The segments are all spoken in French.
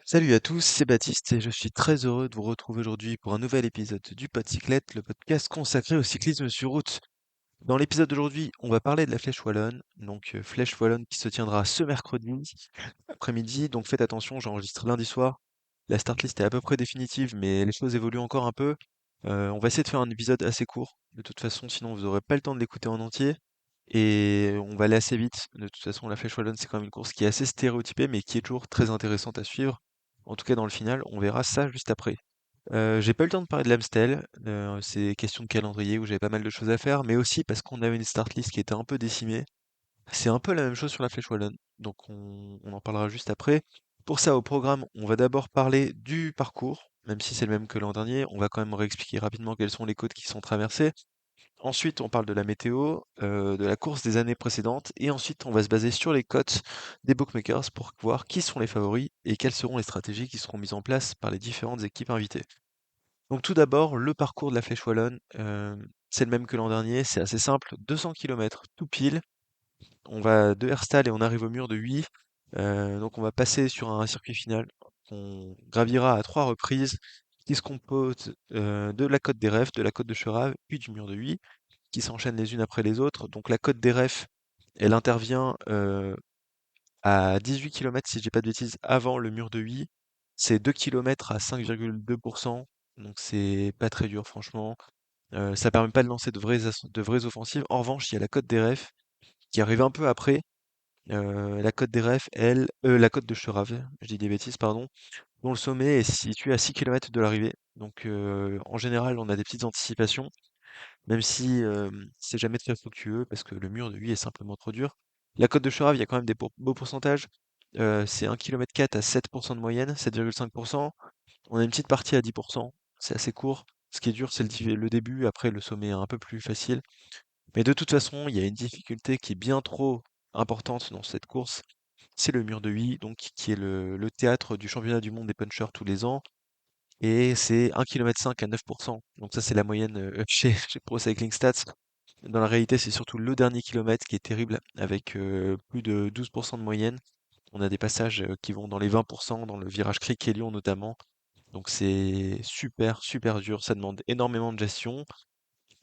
Salut à tous, c'est Baptiste et je suis très heureux de vous retrouver aujourd'hui pour un nouvel épisode du Podcyclette, le podcast consacré au cyclisme sur route. Dans l'épisode d'aujourd'hui, on va parler de la Flèche Wallonne, Flèche Wallonne qui se tiendra ce mercredi après-midi, donc faites attention, j'enregistre lundi soir. La start list est à peu près définitive, mais les choses évoluent encore un peu. On va essayer de faire un épisode assez court, de toute façon, sinon vous n'aurez pas le temps de l'écouter en entier. Et on va aller assez vite. De toute façon, la Flèche Wallonne, c'est quand même une course qui est assez stéréotypée, mais qui est toujours très intéressante à suivre. En tout cas, dans le final, on verra ça juste après. J'ai pas eu le temps de parler de l'Amstel, c'est question de calendrier où j'avais pas mal de choses à faire, mais aussi parce qu'on avait une start list qui était un peu décimée. C'est un peu la même chose sur la Flèche Wallonne, donc on en parlera juste après. Pour ça, au programme, on va d'abord parler du parcours, même si c'est le même que l'an dernier. On va quand même réexpliquer rapidement quelles sont les côtes qui sont traversées. Ensuite, on parle de la météo, de la course des années précédentes, et ensuite, on va se baser sur les cotes des bookmakers pour voir qui sont les favoris et quelles seront les stratégies qui seront mises en place par les différentes équipes invitées. Donc tout d'abord, le parcours de la Flèche Wallonne, c'est le même que l'an dernier, c'est assez simple, 200 kilomètres tout pile. On va de Herstal et on arrive au mur de Huy. Donc on va passer sur un circuit final qu'on gravira à 3 reprises, qui se compose de la côte des Refs, de la côte de Cherave, puis du mur de Huy qui s'enchaînent les unes après les autres. Donc la côte des Refs, elle intervient à 18 kilomètres, si je dis pas de bêtises, avant le mur de Huy. C'est 2 kilomètres à 5,2%, donc c'est pas très dur franchement. Ça permet pas de lancer de vraies offensives. En revanche, il y a la côte des Refs qui arrive un peu après. La côte des Refs, la côte de Cherave, je dis des bêtises, pardon, dont le sommet est situé à 6 kilomètres de l'arrivée. Donc en général, on a des petites anticipations. Même si, c'est jamais très fructueux parce que le mur de lui est simplement trop dur. La côte de Cherave, il y a quand même des beaux pourcentages. C'est 1,4 km à 7% de moyenne, 7,5%. On a une petite partie à 10%, c'est assez court. Ce qui est dur, c'est le début, après le sommet est un peu plus facile. Mais de toute façon, il y a une difficulté qui est bien trop importante dans cette course, c'est le mur de Huy, donc qui est le théâtre du championnat du monde des punchers tous les ans. Et c'est 1,5 km à 9%. Donc ça, c'est la moyenne chez Pro Cycling Stats. Dans la réalité, c'est surtout le dernier kilomètre qui est terrible, avec plus de 12% de moyenne. On a des passages qui vont dans les 20%, dans le virage Cric-Kélion notamment. Donc c'est super, super dur. Ça demande énormément de gestion.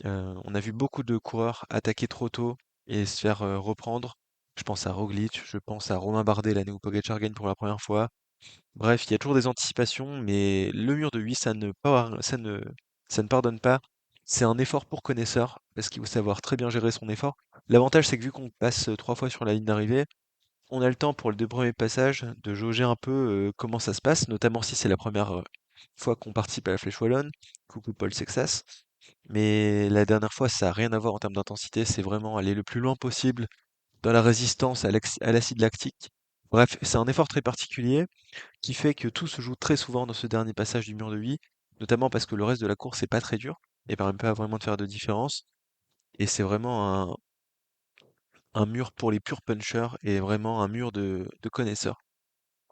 On a vu beaucoup de coureurs attaquer trop tôt et se faire reprendre. Je pense à Roglic, je pense à Romain Bardet l'année où Pogačar gagne pour la première fois. Bref, il y a toujours des anticipations, mais le mur de 8, ça ne pardonne pas. C'est un effort pour connaisseur, parce qu'il faut savoir très bien gérer son effort. L'avantage, c'est que vu qu'on passe 3 fois sur la ligne d'arrivée, on a le temps pour les deux premiers passages de jauger un peu comment ça se passe, notamment si c'est la première fois qu'on participe à la Flèche Wallonne. Coucou Paul Sexas. Mais la dernière fois, ça n'a rien à voir en termes d'intensité, c'est vraiment aller le plus loin possible dans la résistance à l'acide lactique. Bref, c'est un effort très particulier qui fait que tout se joue très souvent dans ce dernier passage du mur de vie, notamment parce que le reste de la course est pas très dur et permet pas vraiment de faire de différence. Et c'est vraiment un mur pour les purs punchers et vraiment un mur de connaisseurs.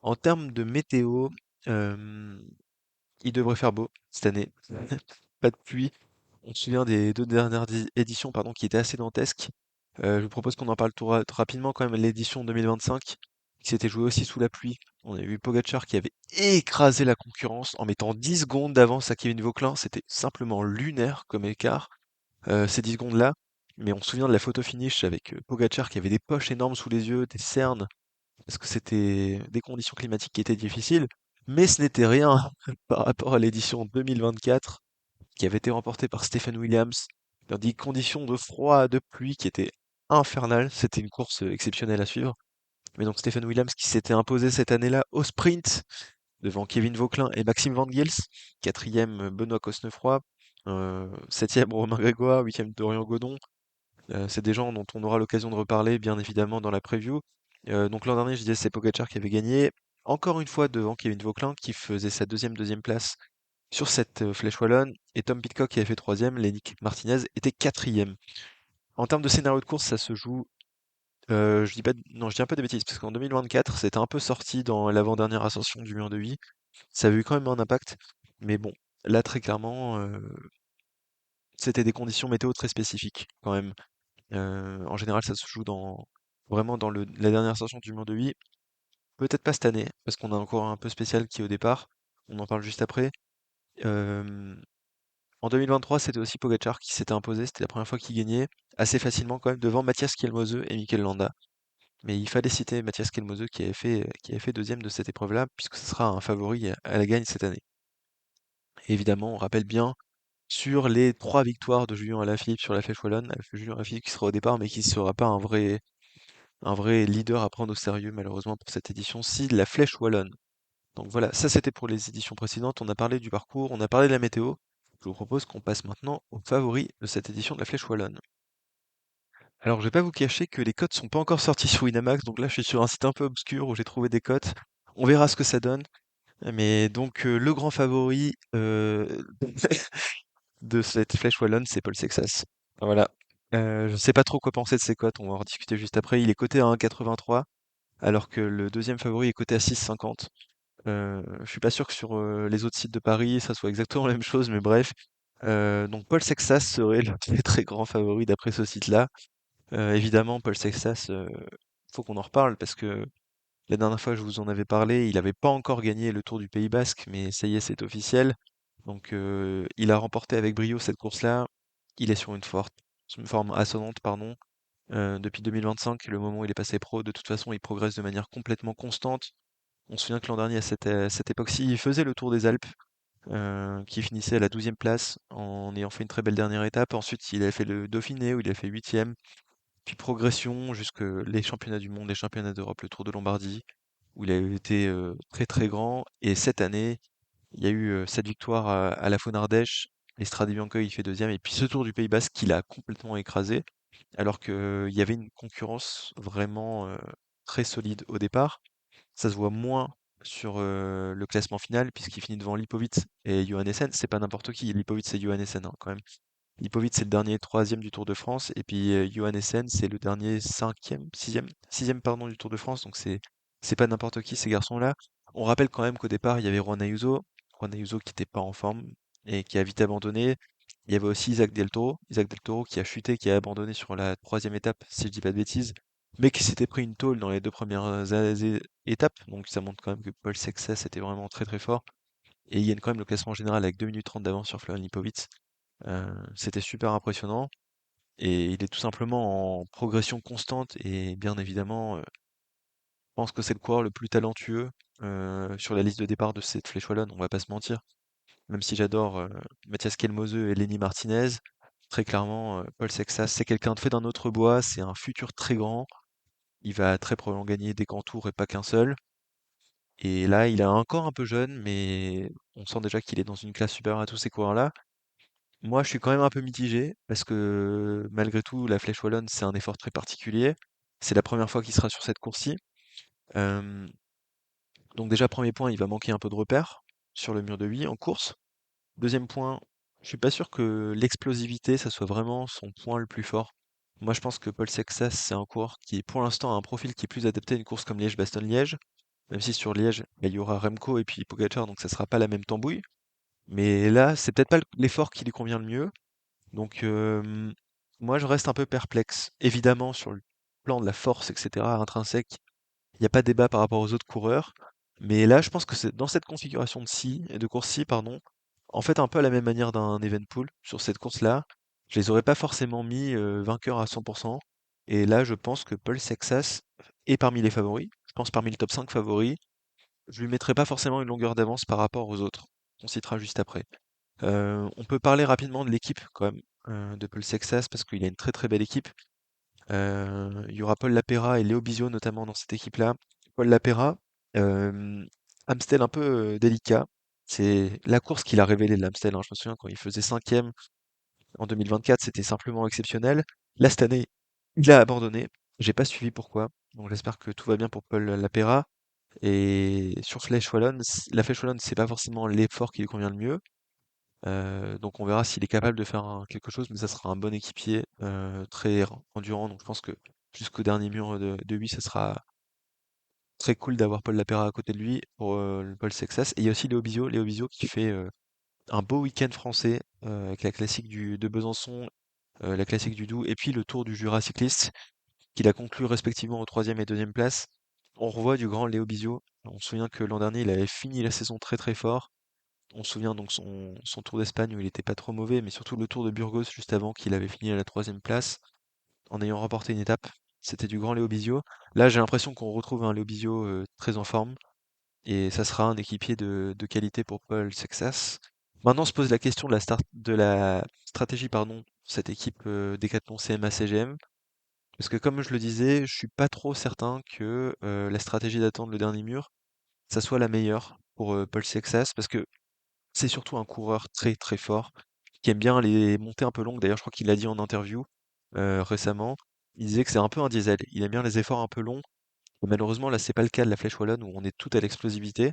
En termes de météo, euh, il devrait faire beau cette année. Pas de pluie. On se souvient des deux dernières éditions pardon, qui étaient assez dantesques. Je vous propose qu'on en parle tout rapidement quand même. L'édition 2025, qui s'était jouée aussi sous la pluie. On a eu Pogacar qui avait écrasé la concurrence en mettant 10 secondes d'avance à Kevin Vauquelin. C'était simplement lunaire comme écart, ces 10 secondes-là. Mais on se souvient de la photo finish avec Pogacar qui avait des poches énormes sous les yeux, des cernes, parce que c'était des conditions climatiques qui étaient difficiles. Mais ce n'était rien par rapport à l'édition 2024 qui avait été remporté par Stephen Williams dans des conditions de froid, de pluie qui étaient infernales. C'était une course exceptionnelle à suivre. Mais donc Stephen Williams qui s'était imposé cette année-là au sprint devant Kevin Vauquelin et Maxime Van Gils, quatrième Benoît Cosnefroy, septième Romain Grégoire, huitième Dorian Godon. C'est des gens dont on aura l'occasion de reparler bien évidemment dans la preview. Donc l'an dernier, je disais c'est Pogacar qui avait gagné. Encore une fois devant Kevin Vauquelin qui faisait sa deuxième place sur cette flèche wallonne, et Tom Pidcock qui avait fait troisième, Lenny Martinez était quatrième. En termes de scénario de course, ça se joue, je dis pas, non, je dis un peu des bêtises, parce qu'en 2024, c'était un peu sorti dans l'avant-dernière ascension du mur de Huy. Ça avait eu quand même un impact, mais bon, là très clairement, c'était des conditions météo très spécifiques quand même. En général, ça se joue vraiment dans la dernière ascension du mur de Huy. peut-être pas cette année, parce qu'on a encore un peu spécial qui est au départ. On en parle juste après. Euh, En 2023, c'était aussi Pogacar qui s'était imposé. C'était la première fois qu'il gagnait assez facilement quand même devant Mathias Kelmose et Mikel Landa. Mais il fallait citer Mathias Kelmose qui avait fait deuxième de cette épreuve-là, puisque ce sera un favori à la gagne cette année. Et évidemment, on rappelle bien sur les trois victoires de Julien Alaphilippe sur la Flèche Wallonne, Julien Alaphilippe qui sera au départ, mais qui ne sera pas un vrai leader à prendre au sérieux, malheureusement, pour cette édition-ci de la Flèche Wallonne. Donc voilà, ça c'était pour les éditions précédentes. On a parlé du parcours, on a parlé de la météo. Je vous propose qu'on passe maintenant aux favoris de cette édition de la Flèche Wallonne. Alors, je vais pas vous cacher que les cotes sont pas encore sorties sur Winamax, donc là, je suis sur un site un peu obscur où j'ai trouvé des cotes. On verra ce que ça donne. Mais donc, le grand favori de cette Flèche Wallonne, c'est Paul Sexas. Voilà. Je sais pas trop quoi penser de ses cotes, on va en rediscuter juste après. Il est coté à 1,83, alors que le deuxième favori est coté à 6,50. Je suis pas sûr que sur les autres sites de Paris, ça soit exactement la même chose, mais bref. Donc Paul Sexas serait le très très grand favori d'après ce site-là. Évidemment, Paul Sexas, faut qu'on en reparle parce que la dernière fois je vous en avais parlé, il n'avait pas encore gagné le Tour du Pays Basque, mais ça y est, c'est officiel. Donc il a remporté avec brio cette course-là. Il est sur une forme ascendante, pardon. Depuis 2025, le moment où il est passé pro, de toute façon, il progresse de manière complètement constante. On se souvient que l'an dernier, à cette époque-ci, il faisait le Tour des Alpes, qui finissait à la 12e place en ayant fait une très belle dernière étape. Ensuite, il a fait le Dauphiné où il a fait 8e. Puis progression jusque les championnats du monde, les championnats d'Europe, le Tour de Lombardie, où il a été très très grand. Et cette année, il y a eu cette victoire à la Faune-Ardèche. Estrade Bianco, il fait deuxième. Et puis ce Tour du Pays Basque qu'il a complètement écrasé, alors qu'il y avait une concurrence vraiment très solide au départ. Ça se voit moins sur le classement final, puisqu'il finit devant Lipovitz et Johannessen. C'est pas n'importe qui, Lipovitz et Johannessen, hein, quand même. Lipovic, c'est le dernier troisième du Tour de France. Et puis Johannessen, c'est le dernier cinquième, sixième pardon, du Tour de France. Donc c'est pas n'importe qui ces garçons-là. On rappelle quand même qu'au départ, il y avait Juan Ayuso qui n'était pas en forme et qui a vite abandonné. Il y avait aussi Isaac Del Toro qui a chuté, qui a abandonné sur la troisième étape, si je dis pas de bêtises, mais qui s'était pris une tôle dans les deux premières étapes. Donc ça montre quand même que Paul Sexas était vraiment très très fort. Et il gagne quand même le classement général avec 2 minutes 30 d'avance sur Florian Lipovic. C'était super impressionnant et il est tout simplement en progression constante et bien évidemment, je pense que c'est le coureur le plus talentueux, sur la liste de départ de cette Flèche Wallonne, on va pas se mentir. Même si j'adore, Mathias Kelmoseux et Lenny Martinez, très clairement, Paul Sexas, c'est quelqu'un de fait d'un autre bois, c'est un futur très grand. Il va très probablement gagner des grands tours et pas qu'un seul. Et là, il est encore un peu jeune, mais on sent déjà qu'il est dans une classe supérieure à tous ces coureurs-là. Moi, je suis quand même un peu mitigé parce que malgré tout, la Flèche Wallonne, c'est un effort très particulier. C'est la première fois qu'il sera sur cette course-ci. Euh, donc déjà, premier point, il va manquer un peu de repères sur le mur de 8 en course. Deuxième point, je suis pas sûr que l'explosivité, ça soit vraiment son point le plus fort. Moi, je pense que Paul Sexas, c'est un coureur qui, pour l'instant, a un profil qui est plus adapté à une course comme Liège-Bastogne-Liège. Même si sur Liège, bah, il y aura Remco et puis Pogacar, donc ça sera pas la même tambouille. Mais là, c'est peut-être pas l'effort qui lui convient le mieux. Donc, moi, je reste un peu perplexe. Évidemment, sur le plan de la force, etc., intrinsèque, il n'y a pas de débat par rapport aux autres coureurs. Mais là, je pense que c'est dans cette configuration de course-ci, pardon, en fait, un peu à la même manière d'un Evenpool, sur cette course-là, je les aurais pas forcément mis vainqueurs à 100%. Et là, je pense que Paul Sexas est parmi les favoris. Je pense parmi le top 5 favoris. Je lui mettrai pas forcément une longueur d'avance par rapport aux autres. On citera juste après. On peut parler rapidement de l'équipe quand même, de Paul Sexas parce qu'il a une très très belle équipe. Il y aura Paul Lapera et Léo Bizio notamment dans cette équipe-là. Paul Lapera, euh, Amstel un peu délicat. C'est la course qu'il a révélée de l'Amstel, hein. Je me souviens quand il faisait cinquième en 2024, c'était simplement exceptionnel. Là, cette année, il a abandonné. J'ai pas suivi pourquoi. Donc j'espère que tout va bien pour Paul Lapera. Et sur Flèche Wallonne, la Flèche Wallonne, c'est pas forcément l'effort qui lui convient le mieux. Donc on verra s'il est capable de faire quelque chose, mais ça sera un bon équipier, très endurant. Donc je pense que jusqu'au dernier mur de 8, ça sera très cool d'avoir Paul Lapera à côté de lui pour le Paul Sexas. Et il y a aussi Léo Bizio qui fait un beau week-end français avec la classique de Besançon, la classique du Doubs, et puis le Tour du Jura cycliste qu'il a conclu respectivement au troisième et deuxième place. On revoit du grand Léo Bizio. On se souvient que l'an dernier, il avait fini la saison très très fort. On se souvient donc son Tour d'Espagne où il était pas trop mauvais, mais surtout le Tour de Burgos juste avant qu'il avait fini à la troisième place en ayant remporté une étape. C'était du grand Léo Bizio. Là, j'ai l'impression qu'on retrouve un Léo Bizio très en forme et ça sera un équipier de qualité pour Paul Sexas. Maintenant se pose la question de la stratégie pardon, cette équipe Decathlon CMA CGM. Parce que comme je le disais, je suis pas trop certain que la stratégie d'attendre le dernier mur, ça soit la meilleure pour Paul Sexas, parce que c'est surtout un coureur très très fort, qui aime bien les montées un peu longues. D'ailleurs, je crois qu'il l'a dit en interview récemment. Il disait que c'est un peu un diesel. Il aime bien les efforts un peu longs. Et malheureusement, là, c'est pas le cas de la Flèche Wallonne où on est tout à l'explosivité.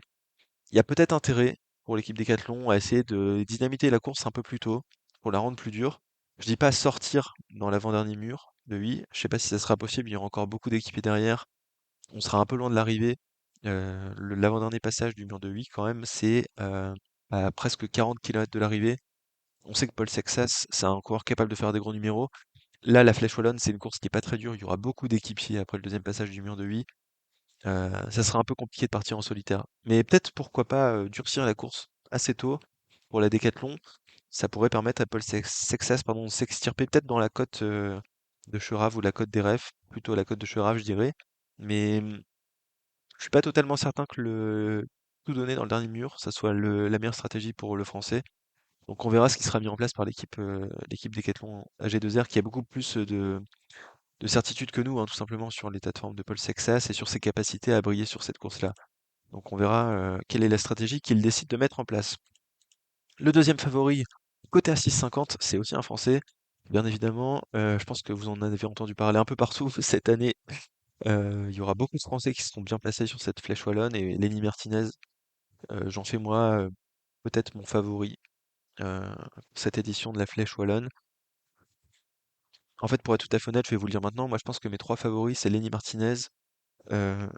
Il y a peut-être intérêt pour l'équipe Decathlon à essayer de dynamiter la course un peu plus tôt pour la rendre plus dure. Je dis pas sortir dans l'avant-dernier mur de Huy. Je sais pas si ça sera possible. Il y aura encore beaucoup d'équipiers derrière. On sera un peu loin de l'arrivée. L'avant-dernier passage du mur de Huy, quand même, c'est à presque 40 km de l'arrivée. On sait que Paul Sexas, c'est un coureur capable de faire des gros numéros. Là, la Flèche Wallonne, c'est une course qui est pas très dure. Il y aura beaucoup d'équipiers après le deuxième passage du mur de Huy. Ça sera un peu compliqué de partir en solitaire. Mais peut-être, pourquoi pas, durcir la course assez tôt pour la Décathlon. Ça pourrait permettre à Paul Sexas, pardon, de s'extirper peut-être dans la côte de Cheurave ou la côte des Refs, plutôt la côte de Cheurave, je dirais. Mais je suis pas totalement certain que le tout donner dans le dernier mur, ça soit la meilleure stratégie pour le Français. Donc on verra ce qui sera mis en place par l'équipe Decathlon AG2R qui a beaucoup plus de certitude que nous, hein, tout simplement sur l'état de forme de Paul Sexas et sur ses capacités à briller sur cette course-là. Donc on verra quelle est la stratégie qu'il décide de mettre en place. Le deuxième favori, côté à 6,50, c'est aussi un Français. Bien évidemment, je pense que vous en avez entendu parler un peu partout cette année. Il y aura beaucoup de Français qui seront bien placés sur cette flèche wallonne et Lenny Martinez, j'en fais moi peut-être mon favori pour cette édition de la flèche wallonne. En fait, pour être tout à fait honnête, je vais vous le dire maintenant, moi je pense que mes trois favoris, c'est Lenny Martinez, euh,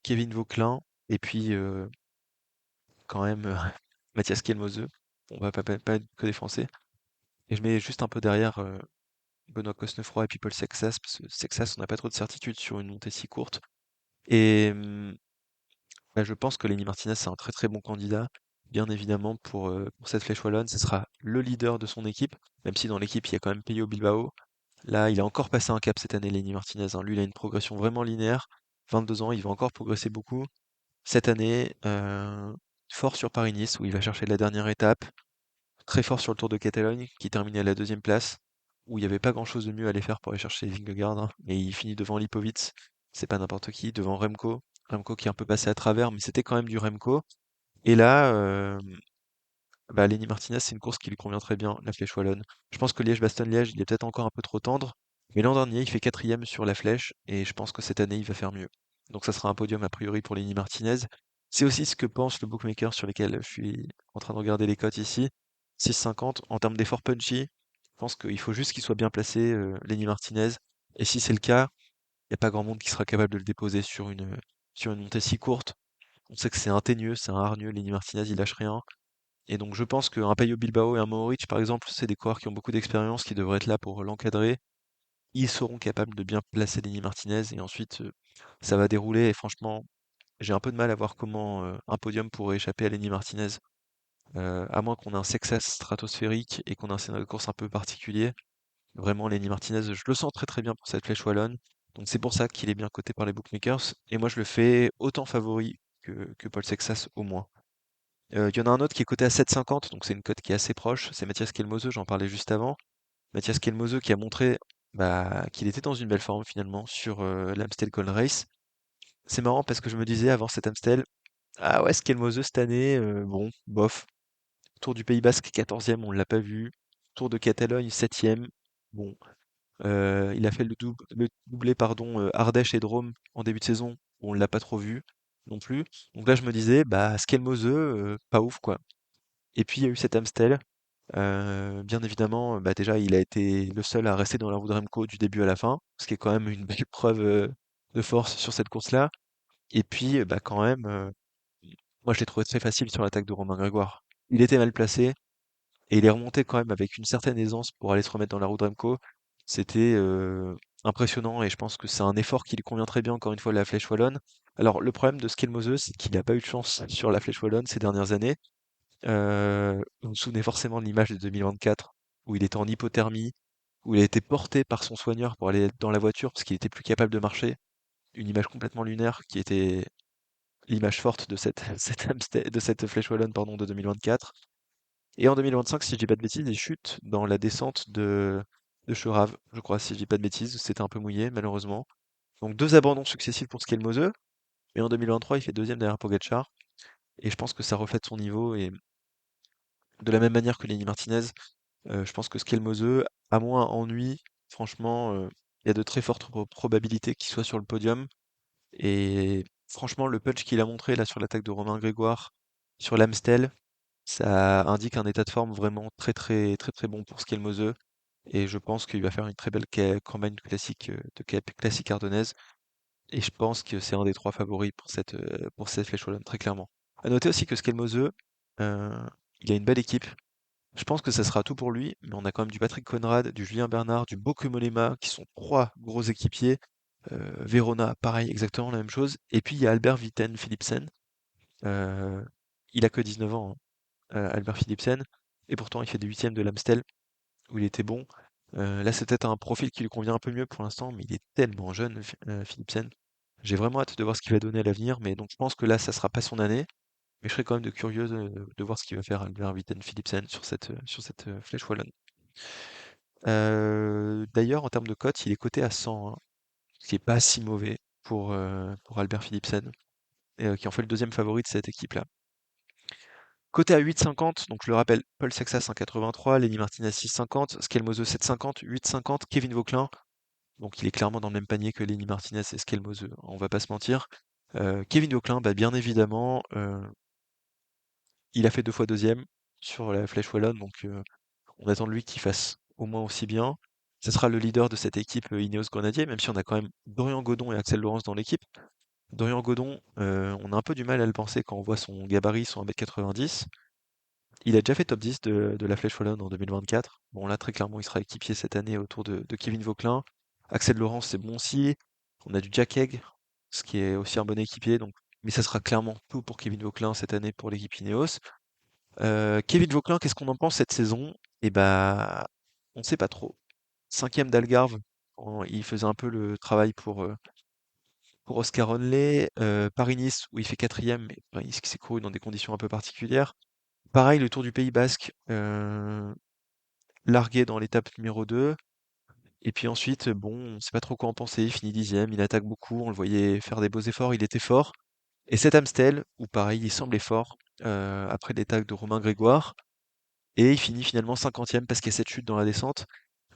Kevin Vauquelin et puis quand même Mathias Kelmose. On va pas être que des Français. Et je mets juste un peu derrière Benoît Cosnefroy et puis Paul Sexas, parce que Sexas, on n'a pas trop de certitude sur une montée si courte. Et bah, je pense que Lenny Martinez, c'est un très très bon candidat, bien évidemment, pour cette flèche wallonne. Ce sera le leader de son équipe, même si dans l'équipe, il y a quand même Peyo Bilbao. Là, il a encore passé un cap cette année, Lenny Martinez, hein. Lui, il a une progression vraiment linéaire. 22 ans, il va encore progresser beaucoup. Cette année, fort sur Paris-Nice, où il va chercher la dernière étape. Très fort sur le Tour de Catalogne, qui terminait à la deuxième place, où il n'y avait pas grand-chose de mieux à aller faire pour aller chercher Vingegaard, hein. Et il finit devant Lipovitz, c'est pas n'importe qui, devant Remco. Remco qui est un peu passé à travers, mais c'était quand même du Remco. Et là, bah, Lenny Martinez, c'est une course qui lui convient très bien, la Flèche Wallonne. Je pense que Liège-Bastogne-Liège, il est peut-être encore un peu trop tendre, mais l'an dernier, il fait quatrième sur la Flèche, et je pense que cette année, il va faire mieux. Donc ça sera un podium a priori pour Lenny Martinez. C'est aussi ce que pense le bookmaker sur lequel je suis en train de regarder les cotes ici. 6,50 en termes d'effort punchy. Je pense qu'il faut juste qu'il soit bien placé, Lenny Martinez. Et si c'est le cas, il n'y a pas grand monde qui sera capable de le déposer sur une montée si courte. On sait que c'est un teigneux, c'est un hargneux, Lenny Martinez, il lâche rien. Et donc je pense qu'un Peyo Bilbao et un Mohoric, par exemple, c'est des coureurs qui ont beaucoup d'expérience, qui devraient être là pour l'encadrer. Ils seront capables de bien placer Lenny Martinez et ensuite ça va dérouler. Et franchement, j'ai un peu de mal à voir comment un podium pourrait échapper à Lenny Martinez, à moins qu'on ait un Sexas stratosphérique et qu'on ait un scénario de course un peu particulier. Vraiment, Lenny Martinez, je le sens très très bien pour cette flèche wallonne. Donc c'est pour ça qu'il est bien coté par les bookmakers. Et moi je le fais autant favori que Paul Sexas au moins. Il y en a un autre qui est coté à 7,50, donc c'est une cote qui est assez proche. C'est Mathias Kelmose, j'en parlais juste avant. Mathias Kelmose qui a montré bah, qu'il était dans une belle forme finalement sur l'Amstel Gold Race. C'est marrant parce que je me disais avant cet Amstel, ah ouais, Kelmose cette année, bon, bof. Tour du Pays Basque, 14e, on l'a pas vu. Tour de Catalogne, 7e. Bon, il a fait le doublé pardon, Ardèche et Drôme en début de saison. On l'a pas trop vu non plus. Donc là, je me disais, bah, Skelmose, pas ouf quoi. Et puis il y a eu cet Amstel. Bien évidemment, bah, déjà, il a été le seul à rester dans la roue de Remco du début à la fin, ce qui est quand même une belle preuve de force sur cette course-là. Et puis, bah, quand même, moi, je l'ai trouvé très facile sur l'attaque de Romain Grégoire. Il était mal placé et il est remonté quand même avec une certaine aisance pour aller se remettre dans la roue de Remco. C'était impressionnant et je pense que c'est un effort qui lui convient très bien, encore une fois, la Flèche Wallonne. Alors, le problème de Skelmoseux, c'est qu'il n'a pas eu de chance sur la Flèche Wallonne ces dernières années. Vous vous souvenez forcément de l'image de 2024 où il était en hypothermie, où il a été porté par son soigneur pour aller dans la voiture parce qu'il était plus capable de marcher. Une image complètement lunaire qui était l'image forte de cette, de cette Flèche Wallonne, pardon, de 2024. Et en 2025, si je dis pas de bêtises, il chute dans la descente de Cheurave, je crois, si je dis pas de bêtises. C'était un peu mouillé, malheureusement. Donc deux abandons successifs pour Skelmoseux, mais en 2023, il fait deuxième derrière Pogacar. Et je pense que ça reflète son niveau. Et de la même manière que Lenny Martinez, je pense que Skelmoseux, à moins ennui, franchement, il y a de très fortes probabilités qu'il soit sur le podium. Et franchement, le punch qu'il a montré là sur l'attaque de Romain Grégoire, sur l'Amstel, ça indique un état de forme vraiment très très très très bon pour Skelmoseux. Et je pense qu'il va faire une très belle campagne classique classique ardennaise. Et je pense que c'est un des trois favoris pour cette Flèche Wallonne, très clairement. À noter aussi que Skelmoseux, euh, il a une belle équipe. Je pense que ça sera tout pour lui, mais on a quand même du Patrick Conrad, du Julien Bernard, du Bauke Mollema, qui sont trois gros équipiers. Verona, pareil, exactement la même chose. Et puis il y a Albert Witten Philipsen. Euh, il a que 19 ans, hein, Albert Philipsen, et pourtant il fait des huitièmes de l'Amstel, où il était bon. Là, c'est peut-être un profil qui lui convient un peu mieux pour l'instant, mais il est tellement jeune, Philipsen. J'ai vraiment hâte de voir ce qu'il va donner à l'avenir, mais donc je pense que là, ça sera pas son année. Mais je serais quand même curieux de voir ce qu'il va faire Albert Witten Philipsen sur cette flèche wallonne. D'ailleurs, en termes de cote, il est coté à 100, hein, ce qui est pas si mauvais pour Albert Philipsen, qui en fait le deuxième favori de cette équipe-là. Coté à 8,50, donc je le rappelle, Paul Saxa 1,83, Lenny Martinez 6,50, Skelmoseux 7,50, 8,50, Kevin Vauquelin, donc il est clairement dans le même panier que Lenny Martinez et Skelmoseux, on va pas se mentir. Kevin Vauquelin, bah, bien évidemment, il a fait deux fois deuxième sur la Flèche Wallonne, donc on attend de lui qu'il fasse au moins aussi bien. Ce sera le leader de cette équipe Ineos Grenadier, même si on a quand même Dorian Godon et Axel Laurence dans l'équipe. Dorian Godon, on a un peu du mal à le penser quand on voit son gabarit, son 1,90 m. Il a déjà fait top 10 de la Flèche Wallonne en 2024. Bon, là, très clairement, il sera équipier cette année autour de Kevin Vauquelin. Axel Laurence, c'est bon aussi. On a du Jack Egg, ce qui est aussi un bon équipier. Donc, mais ça sera clairement tout pour Kevin Vauquelin cette année pour l'équipe Ineos. Kevin Vauquelin, qu'est-ce qu'on en pense cette saison? Eh bah, on ne sait pas trop. Cinquième d'Algarve, il faisait un peu le travail pour Oscar Onley. Paris-Nice, où il fait quatrième, mais Paris-Nice qui s'est couru dans des conditions un peu particulières. Pareil, le Tour du Pays Basque, largué dans l'étape numéro 2. Et puis ensuite, bon, on ne sait pas trop quoi en penser. Il finit dixième, il attaque beaucoup, on le voyait faire des beaux efforts, il était fort. Et cet Amstel, où pareil, il semblait fort, après l'attaque de Romain Grégoire. Et il finit finalement 50e parce qu'il y a cette chute dans la descente.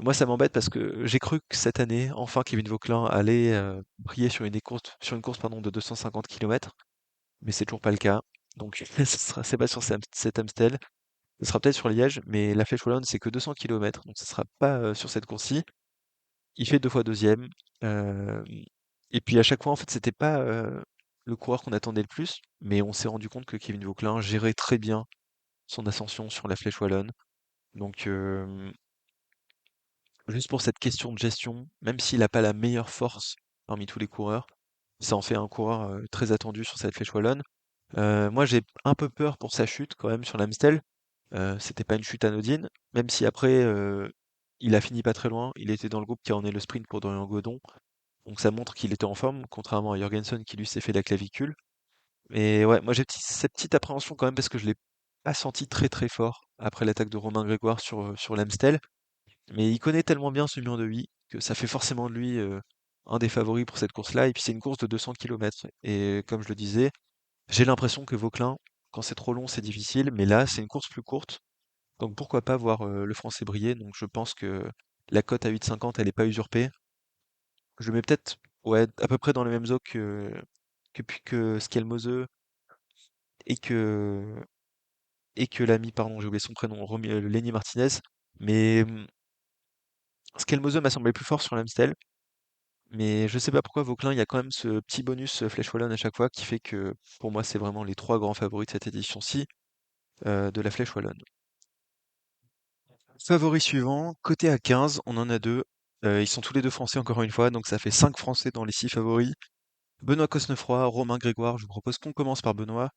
Moi, ça m'embête parce que j'ai cru que cette année, enfin, Kevin Vauquelin allait briller sur une course pardon, de 250 km, mais c'est toujours pas le cas. Donc, c'est pas sur cet Amstel. Ce sera peut-être sur Liège, mais la Flèche Wallonne, c'est que 200 km, donc ce sera pas sur cette course-ci. Il fait deux fois deuxième. euh, et puis à chaque fois, en fait, c'était pas le coureur qu'on attendait le plus, mais on s'est rendu compte que Kevin Vauquelin gérait très bien son ascension sur la Flèche Wallonne. Donc, juste pour cette question de gestion, même s'il n'a pas la meilleure force parmi tous les coureurs, ça en fait un coureur très attendu sur cette Flèche Wallonne. Moi, j'ai un peu peur pour sa chute quand même sur l'Amstel. C'était pas une chute anodine, même si après, il a fini pas très loin. Il était dans le groupe qui a emmené le sprint pour Dorian Godon. Donc ça montre qu'il était en forme, contrairement à Jorgensen qui lui s'est fait la clavicule. Mais ouais, moi j'ai cette petite appréhension quand même parce que je l'ai pas senti très très fort après l'attaque de Romain Grégoire sur l'Amstel. Mais il connaît tellement bien ce mur de vie que ça fait forcément de lui un des favoris pour cette course-là. Et puis c'est une course de 200 km. Et comme je le disais, j'ai l'impression que Vauquelin, quand c'est trop long, c'est difficile. Mais là, c'est une course plus courte. Donc pourquoi pas voir le Français briller. Donc je pense que la cote à 8,50, elle n'est pas usurpée. Je le mets peut-être ouais, à peu près dans les mêmes eaux que Skelmoseux et que, et que l'ami, pardon, j'ai oublié son prénom, Lenny Martinez. Mais Skelmoseux m'a semblé plus fort sur l'Amstel. Mais je sais pas pourquoi Vauquelin, il y a quand même ce petit bonus Flèche Wallonne à chaque fois qui fait que pour moi c'est vraiment les trois grands favoris de cette édition-ci de la Flèche Wallonne. Favori suivant, côté à 15, on en a deux. Ils sont tous les deux français encore une fois, donc ça fait 5 Français dans les 6 favoris. Benoît Cosnefroy, Romain Grégoire. Je vous propose qu'on commence par Benoît.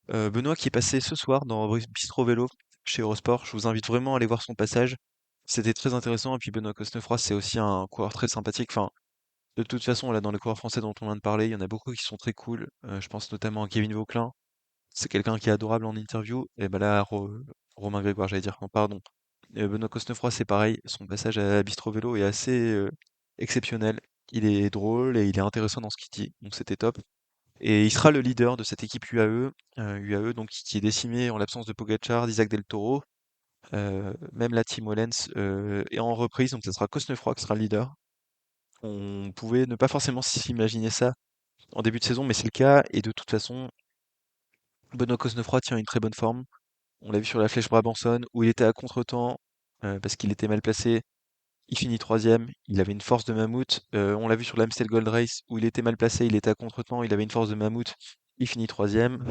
Benoît qui est passé ce soir dans Bistro Vélo chez Eurosport. Je vous invite vraiment à aller voir son passage. C'était très intéressant. Et puis Benoît Cosnefroy, c'est aussi un coureur très sympathique. Enfin, de toute façon, là, dans les coureurs français dont on vient de parler, il y en a beaucoup qui sont très cool. Je pense notamment à Kevin Vauquelin. C'est quelqu'un qui est adorable en interview. Et ben là, Romain Grégoire, j'allais dire, non, pardon. Benoît Cosnefroy, c'est pareil. Son passage à Bistro Vélo est assez exceptionnel. Il est drôle et il est intéressant dans ce qu'il dit. Donc c'était top. Et il sera le leader de cette équipe UAE donc qui est décimée en l'absence de Pogačar, d'Isaac Del Toro, même la Tim Wellens est en reprise, donc ça sera Cosnefroy qui sera le leader. On pouvait ne pas forcément s'imaginer ça en début de saison, mais c'est le cas. Et de toute façon, Benoît Cosnefroy tient une très bonne forme. On l'a vu sur la Flèche Brabançonne où il était à contretemps parce qu'il était mal placé. Il finit troisième. Il avait une force de mammouth. On l'a vu sur l'Amstel Gold Race où il était mal placé. Il était à contretemps. Il avait une force de mammouth. Il finit troisième.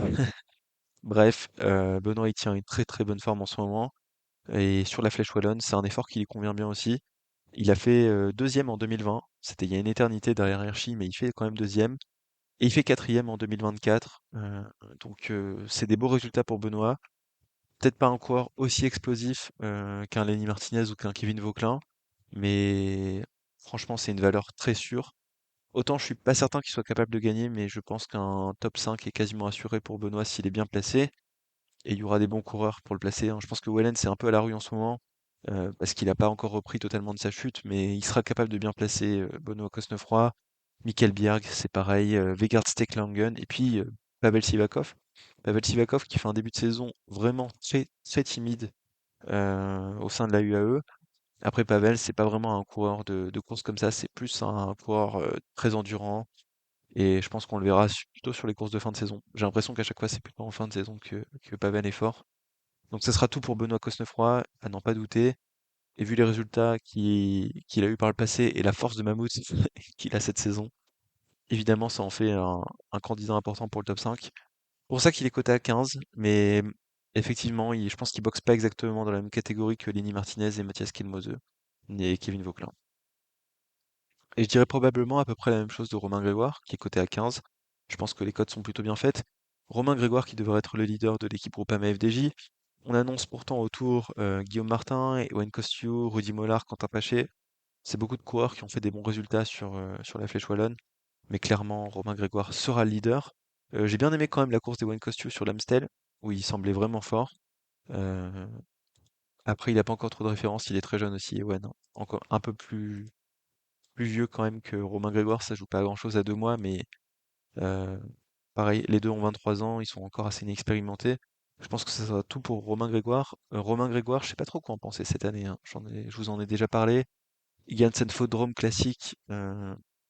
Bref, Benoît, il tient une très très bonne forme en ce moment. Et sur la Flèche Wallonne, c'est un effort qui lui convient bien aussi. Il a fait deuxième en 2020. C'était il y a une éternité derrière Hirschi, mais il fait quand même deuxième. Et il fait quatrième en 2024. Donc c'est des beaux résultats pour Benoît. Peut-être pas un coureur aussi explosif qu'un Lenny Martinez ou qu'un Kevin Vauquelin, mais franchement, c'est une valeur très sûre. Autant je suis pas certain qu'il soit capable de gagner, mais je pense qu'un top 5 est quasiment assuré pour Benoît s'il est bien placé. Et il y aura des bons coureurs pour le placer, hein. Je pense que Wellens c'est un peu à la rue en ce moment, parce qu'il n'a pas encore repris totalement de sa chute, mais il sera capable de bien placer Benoît Cosnefroy, Michael Bjerg, c'est pareil, Vegard Stekelangen, et puis Pavel Sivakov. Pavel Sivakov qui fait un début de saison vraiment très, très timide au sein de la UAE. Après Pavel, c'est pas vraiment un coureur de course comme ça, c'est plus un coureur très endurant, et je pense qu'on le verra plutôt sur les courses de fin de saison. J'ai l'impression qu'à chaque fois, c'est plutôt en fin de saison que Pavel est fort. Donc ce sera tout pour Benoît Cosnefroy, à n'en pas douter. Et vu les résultats qu'il a eu par le passé et la force de mammouth qu'il a cette saison, évidemment, ça en fait un candidat important pour le top 5. Pour ça qu'il est coté à 15, mais effectivement, je pense qu'il boxe pas exactement dans la même catégorie que Lenny Martinez et Mathias Kilmose et Kevin Vauquelin. Et je dirais probablement à peu près la même chose de Romain Grégoire, qui est coté à 15. Je pense que les cotes sont plutôt bien faites. Romain Grégoire qui devrait être le leader de l'équipe Groupama FDJ. On annonce pourtant autour Guillaume Martin, Ewan Costiu, Rudy Mollard, Quentin Paché. C'est beaucoup de coureurs qui ont fait des bons résultats sur la Flèche Wallonne. Mais clairement, Romain Grégoire sera le leader. J'ai bien aimé quand même la course d'Ewan Costiu sur l'Amstel, où il semblait vraiment fort. Euh, Après, il n'a pas encore trop de références, il est très jeune aussi, Ewan, hein. Encore un peu plus vieux quand même que Romain Grégoire, ça joue pas à grand-chose à 2 mois, mais euh, pareil, les deux ont 23 ans, ils sont encore assez inexpérimentés. Je pense que ça sera tout pour Romain Grégoire. Romain Grégoire, je sais pas trop quoi en penser cette année, hein. Je vous en ai déjà parlé. Il gagne cette Drôme classique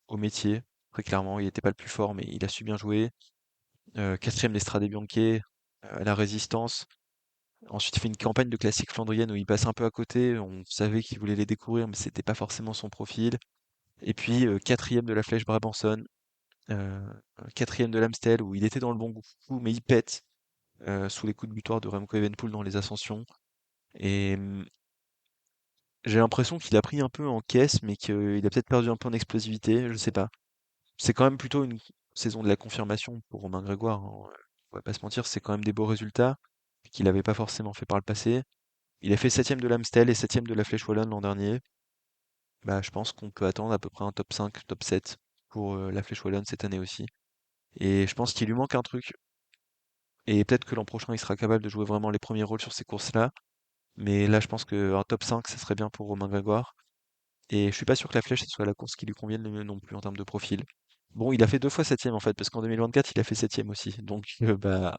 au métier. Très clairement, il n'était pas le plus fort, mais il a su bien jouer. Quatrième d'Estrade Bianche, à la Résistance. Ensuite, il fait une campagne de classique flandrienne où il passe un peu à côté. On savait qu'il voulait les découvrir, mais c'était pas forcément son profil. Et puis, quatrième de la Flèche Brabançonne, euh, quatrième de l'Amstel où il était dans le bon coup, mais il pète sous les coups de butoir de Remco Evenepoel dans les ascensions. Et j'ai l'impression qu'il a pris un peu en caisse, mais qu'il a peut-être perdu un peu en explosivité, je sais pas. C'est quand même plutôt une saison de la confirmation pour Romain Grégoire, hein. On va pas se mentir, c'est quand même des beaux résultats qu'il n'avait pas forcément fait par le passé. Il a fait septième de l'Amstel et septième de la Flèche Wallonne l'an dernier. Bah, je pense qu'on peut attendre à peu près un top 5, top 7 pour la Flèche Wallonne cette année aussi. Et je pense qu'il lui manque un truc. Et peut-être que l'an prochain, il sera capable de jouer vraiment les premiers rôles sur ces courses-là. Mais là, je pense qu'un top 5, ça serait bien pour Romain Grégoire. Et je suis pas sûr que la flèche, ce soit la course qui lui convienne le mieux non plus en termes de profil. Bon, il a fait 2 fois septième en fait, parce qu'en 2024, il a fait septième aussi. Donc, bah,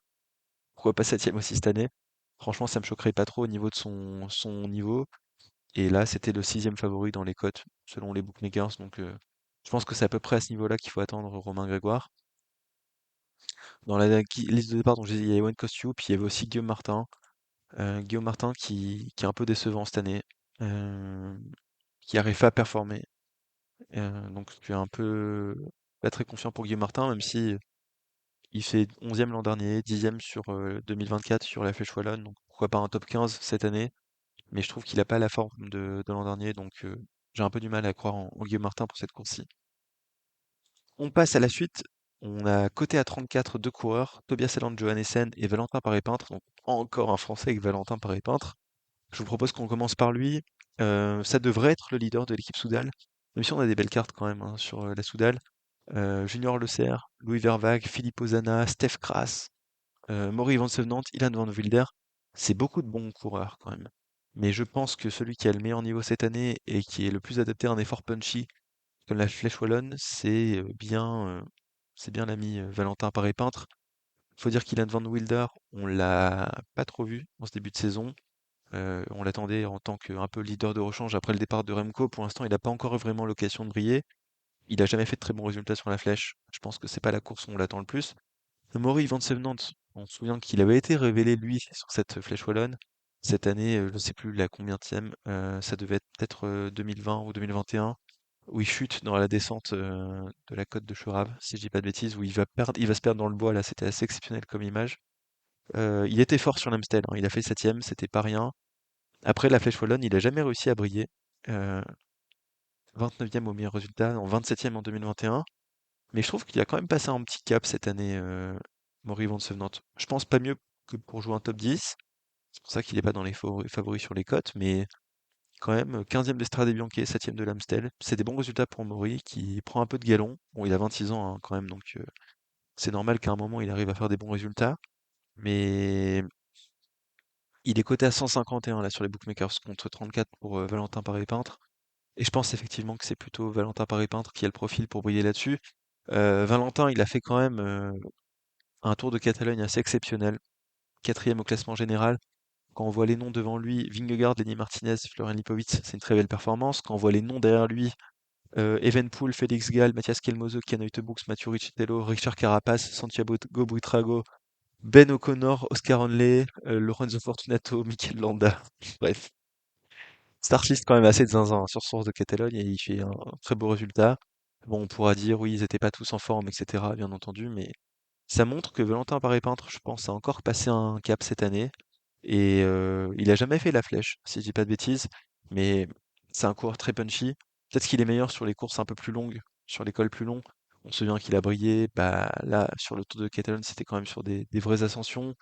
pourquoi pas septième aussi cette année? Franchement, ça me choquerait pas trop au niveau de son niveau. Et là, c'était le sixième favori dans les cotes, selon les bookmakers. Donc, je pense que c'est à peu près à ce niveau-là qu'il faut attendre Romain Grégoire. Dans la liste de départ, donc j'ai dit, il y a Ewan Costiu, puis il y avait aussi Guillaume Martin. Guillaume Martin qui est un peu décevant cette année, euh, qui n'arrive pas à performer. Donc je suis un peu pas très confiant pour Guillaume Martin, même si il fait 11e l'an dernier, 10e sur 2024 sur la Flèche Wallonne, donc pourquoi pas un top 15 cette année. Mais je trouve qu'il a pas la forme de l'an dernier, donc J'ai un peu du mal à croire en Guillaume Martin pour cette course-ci. On passe à la suite. On a coté à 34 deux coureurs, Tobias Eland Johannessen et Valentin Paré-Peintre. Donc encore un Français avec Valentin Paré-Peintre. Je vous propose qu'on commence par lui. Ça devrait être le leader de l'équipe Soudal. Même si on a des belles cartes quand même hein, sur la Soudal. Junior Le Serre, Louis Vervague, Philippe Ozana, Steph Kras, Maury Van Sevenant, Ilan Van Wilder. C'est beaucoup de bons coureurs quand même. Mais je pense que celui qui a le meilleur niveau cette année et qui est le plus adapté à un effort punchy, comme la Flèche Wallonne, c'est bien l'ami Valentin Paré-Peintre. Faut dire qu'Ilan Van Wilder, on l'a pas trop vu en ce début de saison. On l'attendait en tant qu'un peu leader de rechange après le départ de Remco. Pour l'instant, il n'a pas encore eu vraiment l'occasion de briller. Il a jamais fait de très bons résultats sur la flèche. Je pense que c'est pas la course où on l'attend le plus. Maury Van Sevenant, on se souvient qu'il avait été révélé lui sur cette flèche wallonne. Cette année, je ne sais plus la combientième, ça devait être peut-être 2020 ou 2021, où il chute dans la descente de la côte de Cheurave, si je dis pas de bêtises, où il va se perdre dans le bois là. C'était assez exceptionnel comme image. Il était fort sur l'Amstel, hein, il a fait septième, c'était pas rien. Après la flèche wallonne, il a jamais réussi à briller. Euh, 29e au meilleur résultat, en 27e en 2021. Mais je trouve qu'il a quand même passé un petit cap cette année, Maury Van Sevenant. Je pense pas mieux que pour jouer un top 10. C'est pour ça qu'il est pas dans les favoris sur les cotes, mais quand même, 15e d'Estrade Bianchi, 7e de l'Amstel. C'est des bons résultats pour Maury qui prend un peu de galon. Bon, il a 26 ans hein, quand même, donc c'est normal qu'à un moment il arrive à faire des bons résultats. Mais il est coté à 151 là sur les bookmakers contre 34 pour Valentin Paré-Peintre. Et je pense effectivement que c'est plutôt Valentin Paré-Peintre qui a le profil pour briller là-dessus. Valentin, il a fait quand même un Tour de Catalogne assez exceptionnel, quatrième au classement général. Quand on voit les noms devant lui, Vingegaard, Lenny Martinez, Florian Lipowitz, c'est une très belle performance. Quand on voit les noms derrière lui, Evenepoel, Félix Gall, Mathias Kelmozo, Ken Uijtdebroeks, Mathieu Riccitello, Richard Carapaz, Santiago Buitrago, Ben O'Connor, Oscar Onley, Lorenzo Fortunato, Mikel Landa. Bref, Starfist quand même assez de zinzin hein, sur Source de Catalogne et il fait un très beau résultat. Bon, on pourra dire oui, ils étaient pas tous en forme, etc. Bien entendu, mais ça montre que Valentin Paré-Peintre, je pense, a encore passé un cap cette année. Et il a jamais fait la flèche, si je dis pas de bêtises. Mais c'est un coureur très punchy. Peut-être qu'il est meilleur sur les courses un peu plus longues, sur les cols plus longs. On se souvient qu'il a brillé, bah là, sur le Tour de Catalogne, c'était quand même sur des vraies ascensions.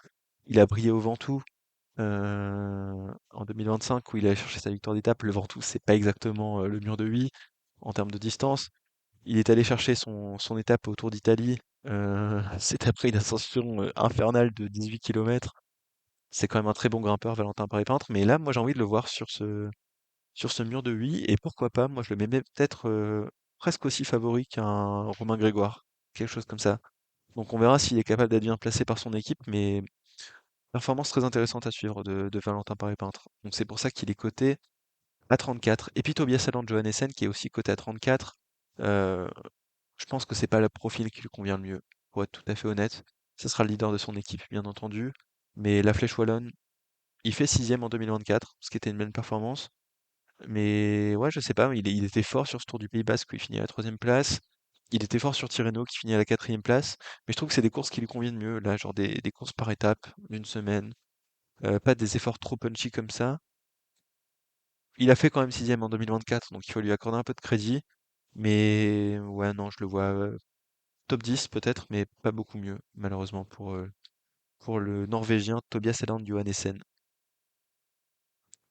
Il a brillé au Ventoux en 2025 où il a cherché sa victoire d'étape. Le Ventoux, c'est pas exactement le mur de Huy en termes de distance. Il est allé chercher son étape au Tour d'Italie. C'est après une ascension infernale de 18 kilomètres. C'est quand même un très bon grimpeur, Valentin Paré-Peintre. Mais là, moi, j'ai envie de le voir sur ce mur de Huy. Et pourquoi pas, moi, je le mets même peut-être presque aussi favori qu'un Romain Grégoire. Quelque chose comme ça. Donc on verra s'il est capable d'être bien placé par son équipe. Mais performance très intéressante à suivre de Valentin Paré-Peintre. Donc c'est pour ça qu'il est coté à 34. Et puis Tobias Allan Johannessen qui est aussi coté à 34. Euh, je pense que c'est pas le profil qui lui convient le mieux, pour être tout à fait honnête. Ce sera le leader de son équipe, bien entendu. Mais la Flèche Wallonne, il fait sixième en 2024, ce qui était une belle performance. Mais ouais, je sais pas, il était fort sur ce Tour du Pays Basque où il finit à la troisième place. Il était fort sur Tirreno qui finit à la quatrième place. Mais je trouve que c'est des courses qui lui conviennent mieux, là, genre des courses par étapes, d'une semaine. Pas des efforts trop punchy comme ça. Il a fait quand même sixième en 2024, donc il faut lui accorder un peu de crédit. Mais ouais, non, je le vois top 10 peut-être, mais pas beaucoup mieux, malheureusement, pour le Norvégien Tobias Eland Johannessen.